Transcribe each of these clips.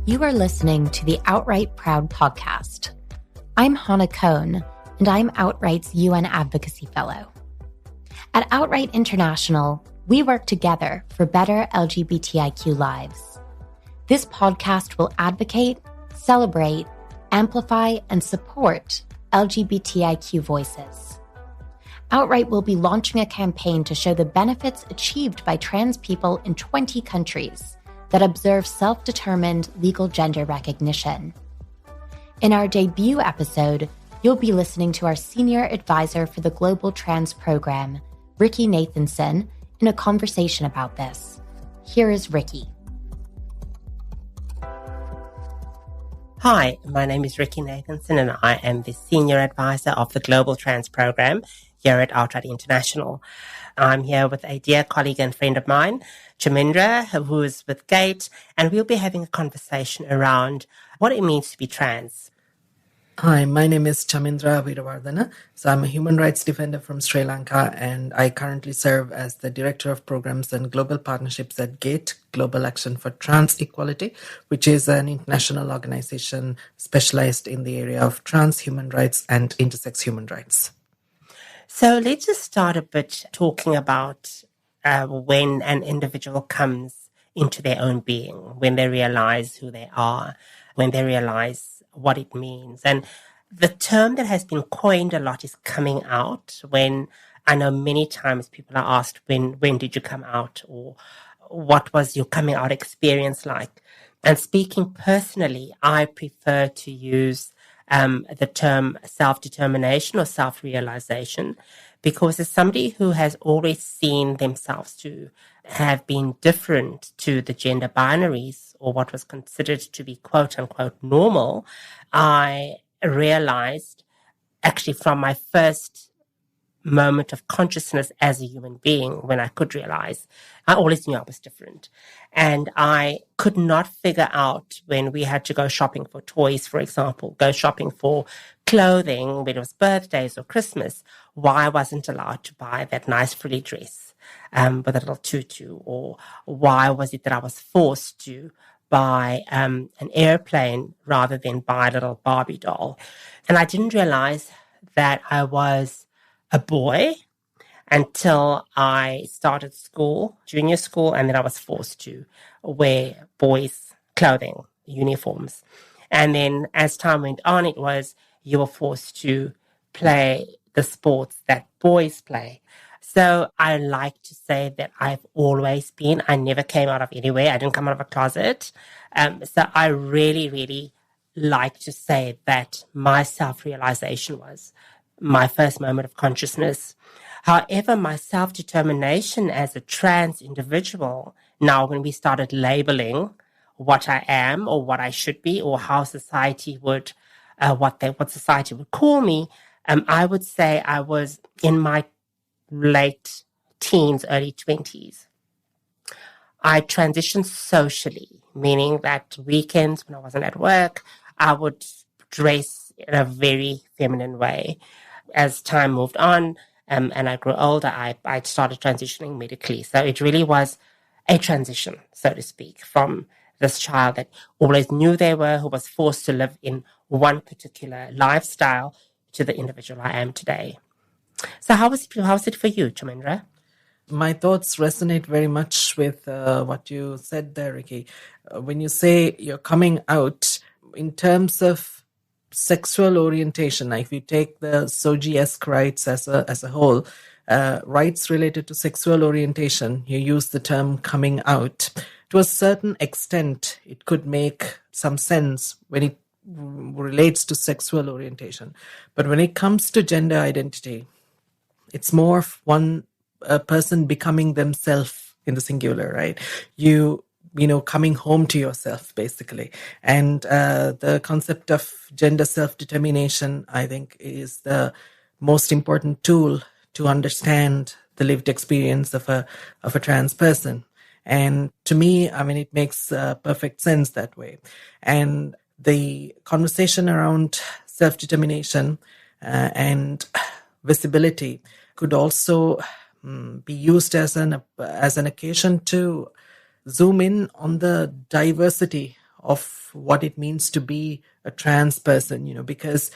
You are listening to the Outright Proud podcast. I'm Hannah Cohn, and I'm Outright's UN Advocacy Fellow. At Outright International, we work together for better LGBTIQ lives. This podcast will advocate, celebrate, amplify, and support LGBTIQ voices. Outright will be launching a campaign to show the benefits achieved by trans people in 20 countries that observe self-determined legal gender recognition. In our debut episode, you'll be listening to our senior advisor for the Global Trans Program, Rikki Nathanson, in a conversation about this. Here is Rikki. Hi, my name is Rikki Nathanson, and I am the Senior Advisor of the Global Trans Program here at Outright International. I'm here with a dear colleague and friend of mine, Chamindra, who is with GATE, and we'll be having a conversation around what it means to be trans. Hi, my name is Chamindra Weerawardhana. So I'm a human rights defender from Sri Lanka, and I currently serve as the Director of Programs and Global Partnerships at GATE, Global Action for Trans Equality, which is an international organization specialized in the area of trans human rights and intersex human rights. So let's just start a bit talking about when an individual comes into their own being, when they realize who they are, when they realize what it means. And the term that has been coined a lot is coming out, when I know many times people are asked, when did you come out, or what was your coming out experience like? And speaking personally, I prefer to use the term self-determination or self-realization, because as somebody who has always seen themselves to have been different to the gender binaries or what was considered to be quote-unquote normal, I realized actually from my first moment of consciousness as a human being, when I could realize, I always knew I was different. And I could not figure out, when we had to go shopping for toys, for example, go shopping for clothing, when it was birthdays or Christmas, why I wasn't allowed to buy that nice frilly dress with a little tutu, or why was it that I was forced to buy an airplane rather than buy a little Barbie doll. And I didn't realize that I was a boy until I started school, junior school, and then I was forced to wear boys' clothing, uniforms. And then as time went on, it was you were forced to play the sports that boys play. So I like to say that I've always been, I never came out of anywhere. I didn't come out of a closet. So I really, really like to say that my self-realization was my first moment of consciousness. However, my self-determination as a trans individual, now when we started labeling what I am or what I should be, or how society would, what society would call me, I would say I was in my late teens, early 20s. I transitioned socially, meaning that weekends when I wasn't at work, I would dress in a very feminine way. As time moved on and I grew older, I started transitioning medically. So it really was a transition, so to speak, from this child that always knew they were, who was forced to live in one particular lifestyle, to the individual I am today. So how was it for you, Chamindra? My thoughts resonate very much with what you said there, Rikki. When you say you're coming out in terms of sexual orientation, if you take the SOGI-esque rights as a whole, rights related to sexual orientation, you use the term coming out. To a certain extent, it could make some sense when it relates to sexual orientation. But when it comes to gender identity, it's more of one person becoming themselves in the singular, right? You coming home to yourself, basically. And the concept of gender self-determination, I think, is the most important tool to understand the lived experience of a trans person. And to me, I mean, it makes perfect sense that way. And the conversation around self-determination and visibility could also be used as an occasion to zoom in on the diversity of what it means to be a trans person, because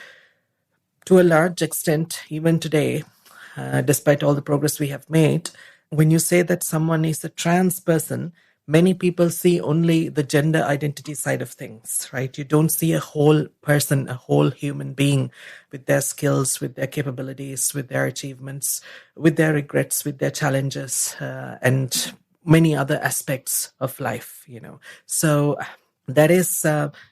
to a large extent, even today, despite all the progress we have made, when you say that someone is a trans person, many people see only the gender identity side of things, right? You don't see a whole person, a whole human being with their skills, with their capabilities, with their achievements, with their regrets, with their challenges, and many other aspects of life. So that is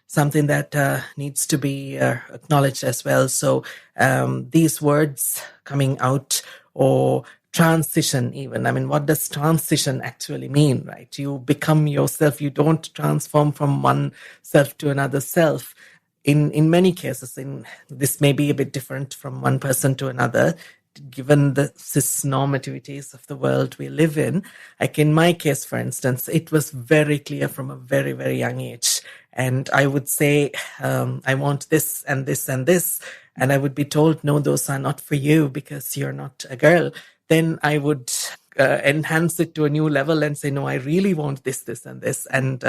something that needs to be acknowledged as well. So these words coming out, or transition even, I mean, what does transition actually mean, right? You become yourself. You don't transform from one self to another self. In many cases, this may be a bit different from one person to another, given the cis-normativities of the world we live in. Like in my case, for instance, it was very clear from a very, very young age. And I would say, I want this and this and this. And I would be told, no, those are not for you because you're not a girl. Then I would enhance it to a new level and say, no, I really want this, this, and this. And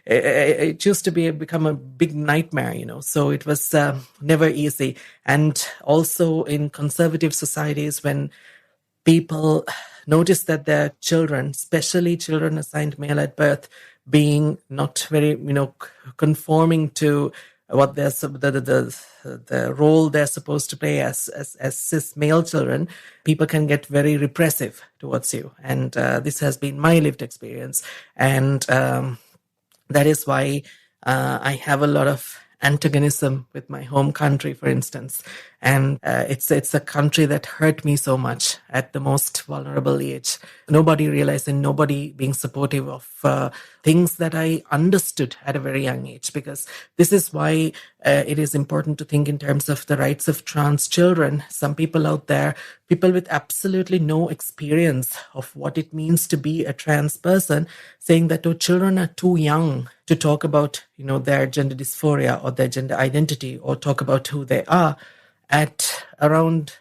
it used to become a big nightmare, So it was never easy. And also in conservative societies, when people notice that their children, especially children assigned male at birth, being not very, conforming to what they're the role they're supposed to play as cis male children, people can get very repressive towards you. And this has been my lived experience. And that is why I have a lot of antagonism with my home country, for instance. And it's a country that hurt me so much at the most vulnerable age. Nobody realizing, nobody being supportive of things that I understood at a very young age, because this is why it is important to think in terms of the rights of trans children. Some people out there, people with absolutely no experience of what it means to be a trans person, saying that children are too young to talk about, their gender dysphoria or their gender identity, or talk about who they are. At around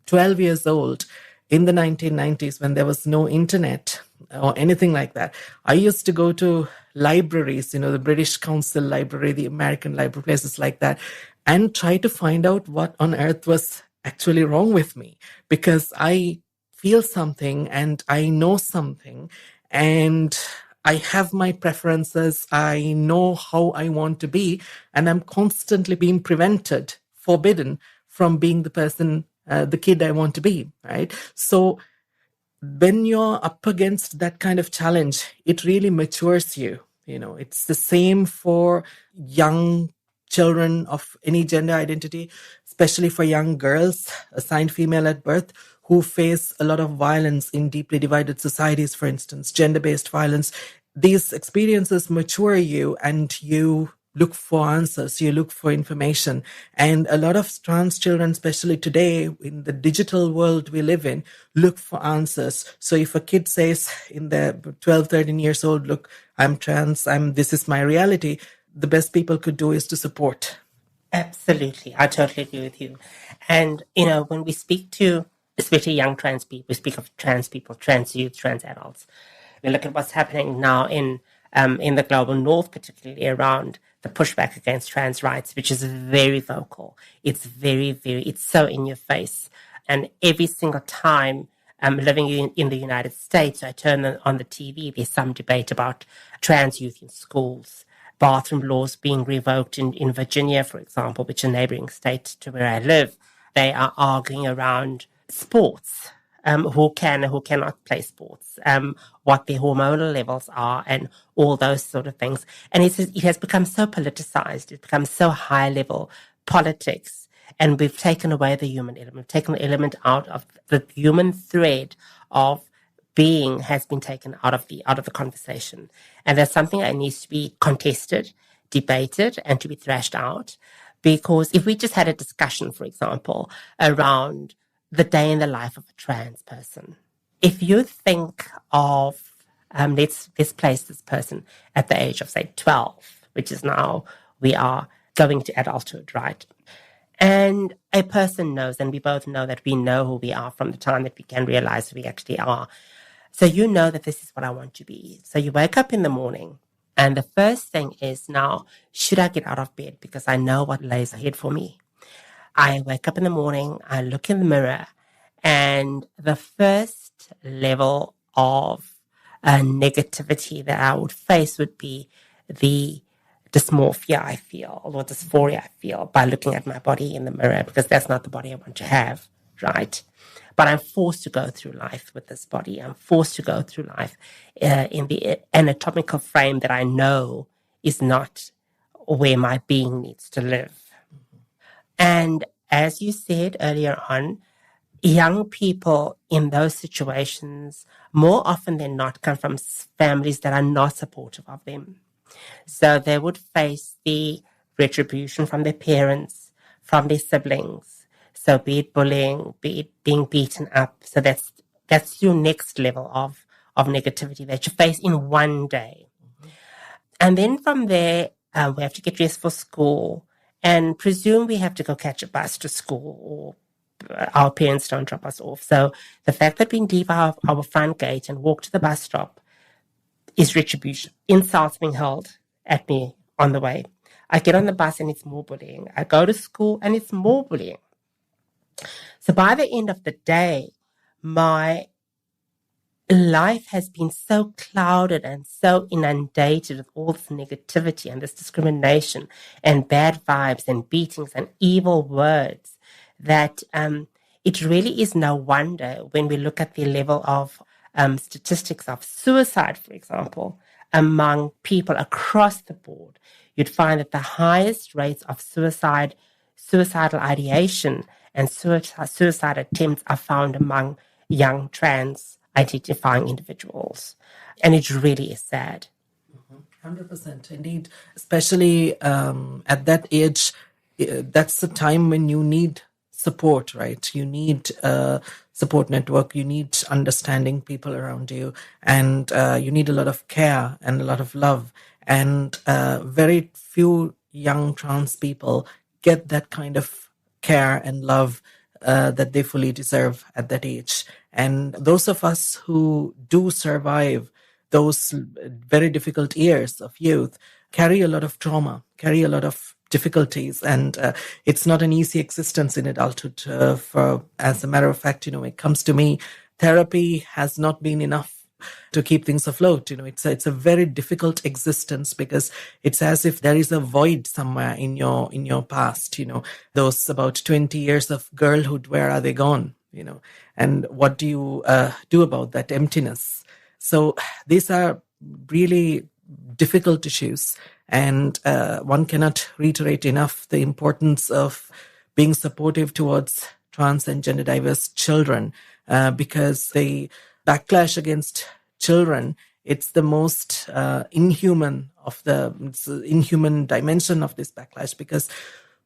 12 years old, in the 1990s, when there was no internet or anything like that, I used to go to libraries, the British Council Library, the American Library, places like that, and try to find out what on earth was actually wrong with me, because I feel something and I know something, and I have my preferences. I know how I want to be, and I'm constantly being prevented, forbidden from being the person, the kid I want to be, right? So when you're up against that kind of challenge, it really matures you. It's the same for young children of any gender identity, especially for young girls assigned female at birth, who face a lot of violence in deeply divided societies, for instance, gender-based violence. These experiences mature you, and you look for answers, you look for information. And a lot of trans children, especially today in the digital world we live in, look for answers. So if a kid says in their 12, 13 years old, look, I'm trans, this is my reality, the best people could do is to support. Absolutely. I totally agree with you. And, when we speak to especially young trans people, we speak of trans people, trans youth, trans adults. We look at what's happening now in the global north, particularly around the pushback against trans rights, which is very vocal. It's very, very, it's so in your face. And every single time living in the United States, I turn on the TV, there's some debate about trans youth in schools, bathroom laws being revoked in Virginia, for example, which is a neighboring state to where I live. They are arguing around sports. Who can and who cannot play sports, what their hormonal levels are, and all those sort of things. And it has become so politicized. It's become so high-level politics, and we've taken away the human element. We've taken the element out of the human thread of being has been taken out of the conversation. And that's something that needs to be contested, debated, and to be thrashed out. Because if we just had a discussion, for example, around the day in the life of a trans person. If you think of, let's place this person at the age of, say, 12, which is now we are going to adulthood, right? And a person knows, and we both know that we know who we are from the time that we can realize who we actually are. So you know that this is what I want to be. So you wake up in the morning And the first thing is now, should I get out of bed? Because I know what lays ahead for me. I wake up in the morning, I look in the mirror, and the first level of negativity that I would face would be the dysmorphia I feel or dysphoria I feel by looking at my body in the mirror, because that's not the body I want to have, right? But I'm forced to go through life with this body. I'm forced to go through life in the anatomical frame that I know is not where my being needs to live. And as you said earlier on, young people in those situations, more often than not, come from families that are not supportive of them. So they would face the retribution from their parents, from their siblings. So be it bullying, be it being beaten up. So that's your next level of negativity that you face in one day. And then from there, we have to get dressed for school and presume we have to go catch a bus to school, or our parents don't drop us off. So the fact that we leave our front gate and walk to the bus stop is retribution. Insults being hurled at me on the way. I get on the bus and it's more bullying. I go to school and it's more bullying. So by the end of the day, my life has been so clouded and so inundated with all this negativity and this discrimination and bad vibes and beatings and evil words that it really is no wonder when we look at the level of statistics of suicide, for example, among people across the board. You'd find that the highest rates of suicidal ideation and suicide attempts are found among young trans identifying individuals. And it really is sad. 100% indeed. Especially at that age, that's the time when you need support, right? You need a support network, you need understanding people around you, and you need a lot of care and a lot of love. And very few young trans people get that kind of care and love that they fully deserve at that age. And those of us who do survive those very difficult years of youth carry a lot of trauma, carry a lot of difficulties, and it's not an easy existence in adulthood. As a matter of fact, when it comes to me, therapy has not been enough to keep things afloat. It's a very difficult existence, because it's as if there is a void somewhere in your past. Those about 20 years of girlhood, where are they gone? And what do you do about that emptiness? So these are really difficult issues, and one cannot reiterate enough the importance of being supportive towards trans and gender diverse children, because the backlash against children, it's the most inhuman dimension of this backlash, because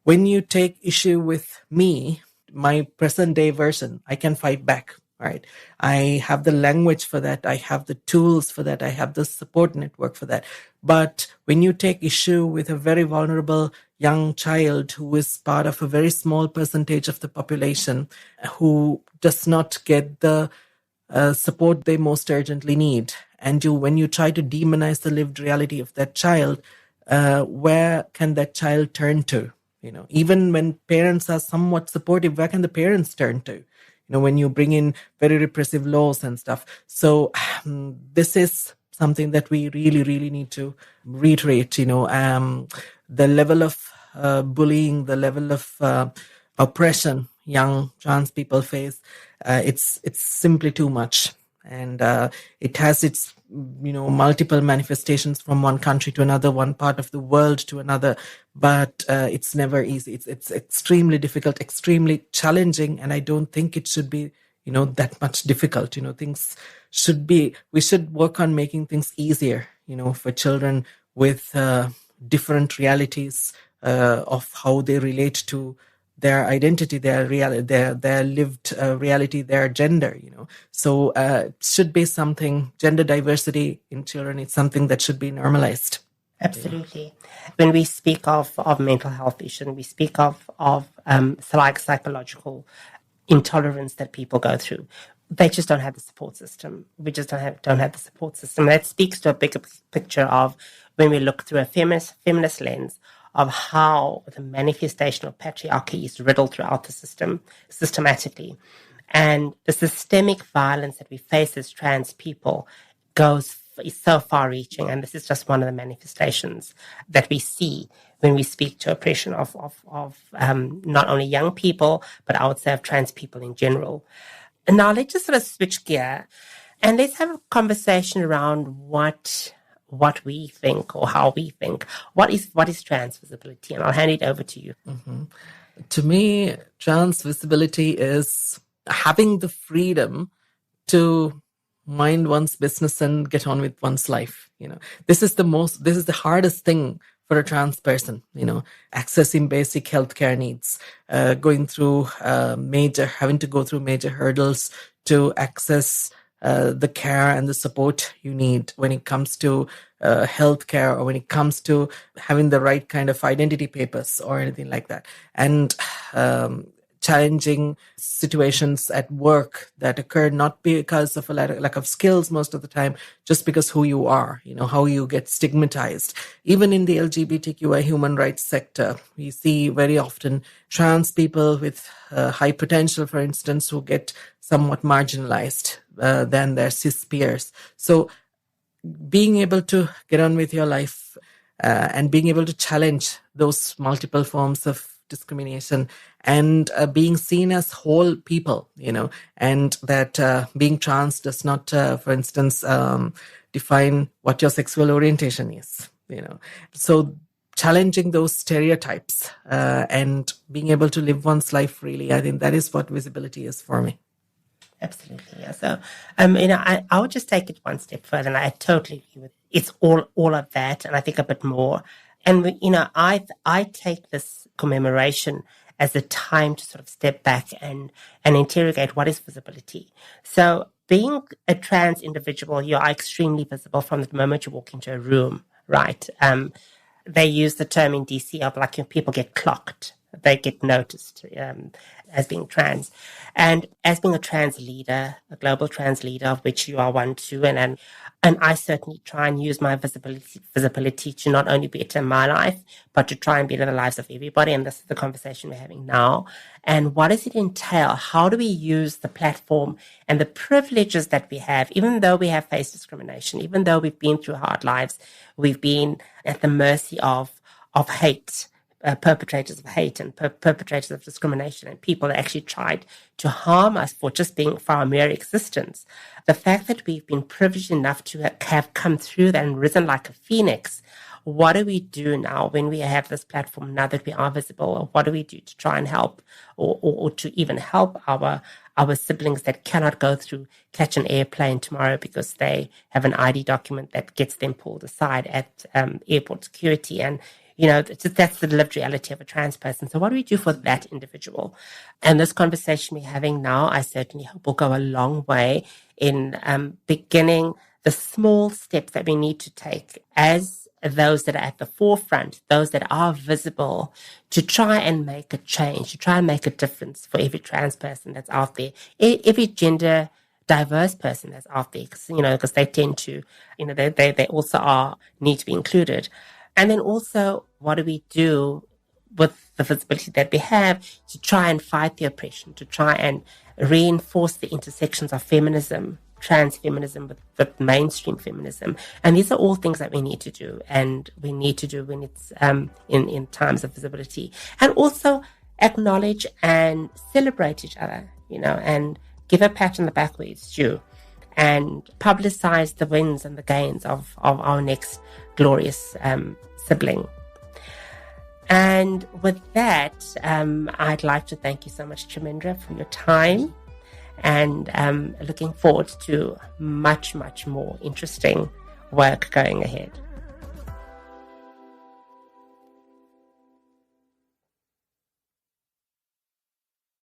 when you take issue with me, my present day version, I can fight back, right? I have the language for that. I have the tools for that. I have the support network for that. But when you take issue with a very vulnerable young child who is part of a very small percentage of the population, who does not get the support they most urgently need, and when you try to demonize the lived reality of that child, where can that child turn to? Even when parents are somewhat supportive, where can the parents turn to? When you bring in very repressive laws and stuff. So this is something that we really, really need to reiterate. The level of bullying, the level of oppression young trans people face, it's simply too much. And it has its multiple manifestations from one country to another, one part of the world to another, but it's never easy. It's extremely difficult, extremely challenging, and I don't think it should be that much difficult. We should work on making things easier for children with different realities of how they relate to their identity, their lived reality, their gender, So it should be something, gender diversity in children is something that should be normalized. Absolutely. When we speak of mental health issues, we speak of psychological intolerance that people go through, they just don't have the support system. We just don't have the support system. That speaks to a bigger picture of when we look through a feminist lens of how the manifestation of patriarchy is riddled throughout the system systematically. And the systemic violence that we face as trans people is so far-reaching, and this is just one of the manifestations that we see when we speak to oppression of not only young people, but I would say of trans people in general. And now let's just sort of switch gear, and let's have a conversation around what we think or how we think. What is trans visibility? And I'll hand it over to you. Mm-hmm. To me, trans visibility is having the freedom to mind one's business and get on with one's life. This is the hardest thing for a trans person, accessing basic healthcare needs, having to go through major hurdles to access the care and the support you need when it comes to healthcare, or when it comes to having the right kind of identity papers or anything like that. And challenging situations at work that occur not because of a lack of skills most of the time, just because who you are, how you get stigmatized. Even in the LGBTQI human rights sector, we see very often trans people with high potential, for instance, who get somewhat marginalized than their cis peers. So being able to get on with your life and being able to challenge those multiple forms of discrimination and being seen as whole people, and that being trans does not, for instance, define what your sexual orientation is, So challenging those stereotypes and being able to live one's life freely, I think that is what visibility is for me. Absolutely. Yeah. So, I would just take it one step further, and I totally agree with it. It's all of that, and I think a bit more. And, I take this commemoration as a time to sort of step back and interrogate what is visibility. So being a trans individual, you are extremely visible from the moment you walk into a room, right? They use the term in DC of like when people get clocked, they get noticed as being trans. And as being a trans leader, a global trans leader, of which you are one too, and I certainly try and use my visibility to not only better my life, but to try and better the lives of everybody. And this is the conversation we're having now. And what does it entail? How do we use the platform and the privileges that we have, even though we have faced discrimination, even though we've been through hard lives, we've been at the mercy of hate, perpetrators of hate and perpetrators of discrimination, and people that actually tried to harm us for our mere existence. The fact that we've been privileged enough to have come through that and risen like a phoenix, what do we do now when we have this platform, now that we are visible? Or what do we do to try and help or to even help our siblings that cannot catch an airplane tomorrow because they have an ID document that gets them pulled aside at airport security? And that's the lived reality of a trans person. So what do we do for that individual? And this conversation we're having now, I certainly hope will go a long way in beginning the small steps that we need to take as those that are at the forefront, those that are visible, to try and make a change, to try and make a difference for every trans person that's out there, every gender diverse person that's out there, because they tend to, they also need to be included. And then also, what do we do with the visibility that we have to try and fight the oppression, to try and reinforce the intersections of feminism, trans feminism with mainstream feminism? And these are all things that we need to do, and we need to do when it's in times of visibility. And also acknowledge and celebrate each other, and give a pat on the back where it's due, and publicize the wins and the gains of our next glorious sibling. And with that, I'd like to thank you so much, Chamindra, for your time, and looking forward to much, much more interesting work going ahead.